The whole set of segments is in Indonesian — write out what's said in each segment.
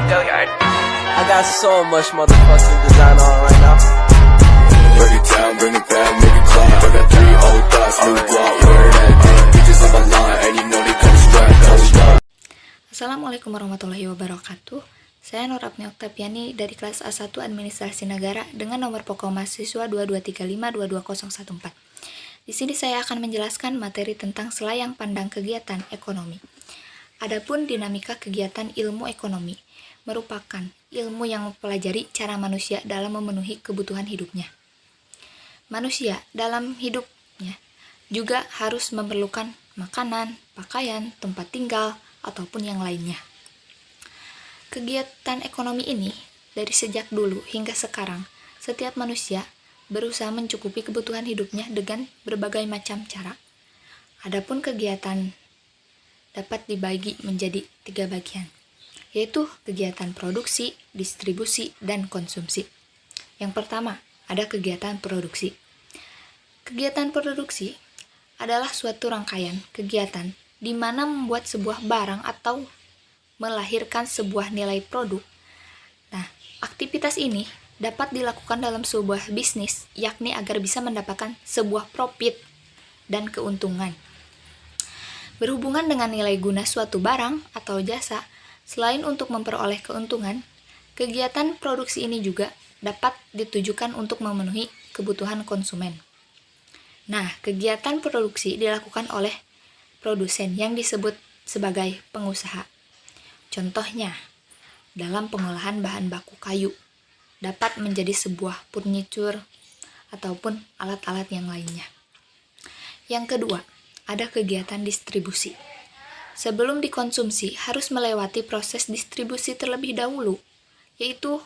Go yard. I got so much motherfucking design on right now. Break it down, bring it back, make it clap. I got 3 old thoughts, new block, where that damn bitches on my line, and you know they come strapped. Assalamualaikum warahmatullahi wabarakatuh. Saya Nur Apni Oktaviani dari kelas A1 Administrasi Negara dengan nomor pokok mahasiswa 223522014. Di sini saya akan menjelaskan materi tentang selayang pandang kegiatan ekonomi. Adapun dinamika kegiatan ilmu ekonomi merupakan ilmu yang mempelajari cara manusia dalam memenuhi kebutuhan hidupnya. Manusia dalam hidupnya juga harus memerlukan makanan, pakaian, tempat tinggal, ataupun yang lainnya. Kegiatan ekonomi ini dari sejak dulu hingga sekarang, setiap manusia berusaha mencukupi kebutuhan hidupnya dengan berbagai macam cara. Adapun kegiatan dapat dibagi menjadi 3 bagian, yaitu kegiatan produksi, distribusi, dan konsumsi. Yang pertama, ada kegiatan produksi. Kegiatan produksi adalah suatu rangkaian kegiatan di mana membuat sebuah barang atau melahirkan sebuah nilai produk. Nah, aktivitas ini dapat dilakukan dalam sebuah bisnis, yakni agar bisa mendapatkan sebuah profit dan keuntungan. Berhubungan dengan nilai guna suatu barang atau jasa, selain untuk memperoleh keuntungan, kegiatan produksi ini juga dapat ditujukan untuk memenuhi kebutuhan konsumen. Nah, kegiatan produksi dilakukan oleh produsen yang disebut sebagai pengusaha. Contohnya, dalam pengolahan bahan baku kayu, dapat menjadi sebuah furniture ataupun alat-alat yang lainnya. Yang kedua, ada kegiatan distribusi. Sebelum dikonsumsi, harus melewati proses distribusi terlebih dahulu, yaitu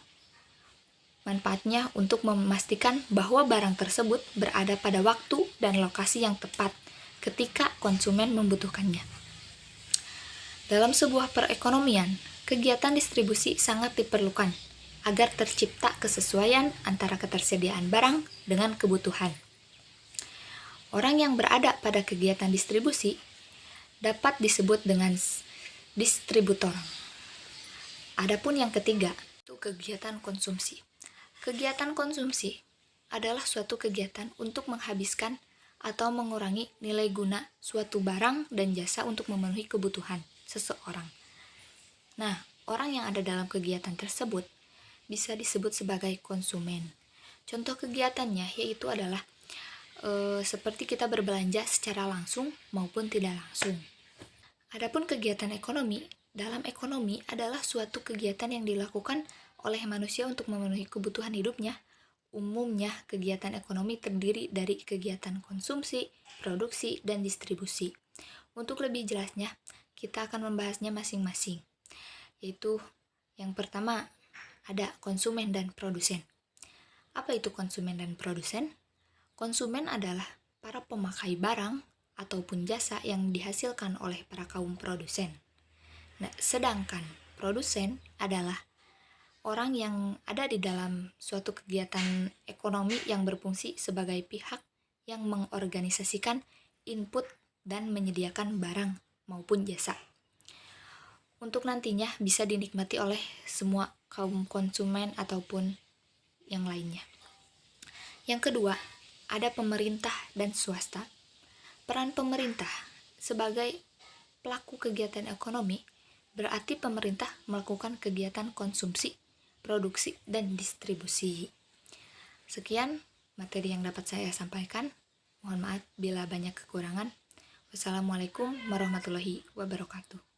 manfaatnya untuk memastikan bahwa barang tersebut berada pada waktu dan lokasi yang tepat ketika konsumen membutuhkannya. Dalam sebuah perekonomian, kegiatan distribusi sangat diperlukan agar tercipta kesesuaian antara ketersediaan barang dengan kebutuhan. Orang yang berada pada kegiatan distribusi dapat disebut dengan distributor. Adapun yang ketiga, itu kegiatan konsumsi. Kegiatan konsumsi adalah suatu kegiatan untuk menghabiskan atau mengurangi nilai guna suatu barang dan jasa untuk memenuhi kebutuhan seseorang. Nah, orang yang ada dalam kegiatan tersebut bisa disebut sebagai konsumen. Contoh kegiatannya yaitu adalah seperti kita berbelanja secara langsung maupun tidak langsung. Adapun kegiatan ekonomi, dalam ekonomi adalah suatu kegiatan yang dilakukan oleh manusia untuk memenuhi kebutuhan hidupnya. Umumnya, kegiatan ekonomi terdiri dari kegiatan konsumsi, produksi, dan distribusi. Untuk lebih jelasnya, kita akan membahasnya masing-masing, yaitu yang pertama, ada konsumen dan produsen. Apa itu konsumen dan produsen? Konsumen adalah para pemakai barang ataupun jasa yang dihasilkan oleh para kaum produsen. Nah, sedangkan produsen adalah orang yang ada di dalam suatu kegiatan ekonomi yang berfungsi sebagai pihak yang mengorganisasikan input dan menyediakan barang maupun jasa. Untuk nantinya bisa dinikmati oleh semua kaum konsumen ataupun yang lainnya. Yang kedua, ada pemerintah dan swasta. Peran pemerintah sebagai pelaku kegiatan ekonomi berarti pemerintah melakukan kegiatan konsumsi, produksi, dan distribusi. Sekian materi yang dapat saya sampaikan. Mohon maaf bila banyak kekurangan. Wassalamualaikum warahmatullahi wabarakatuh.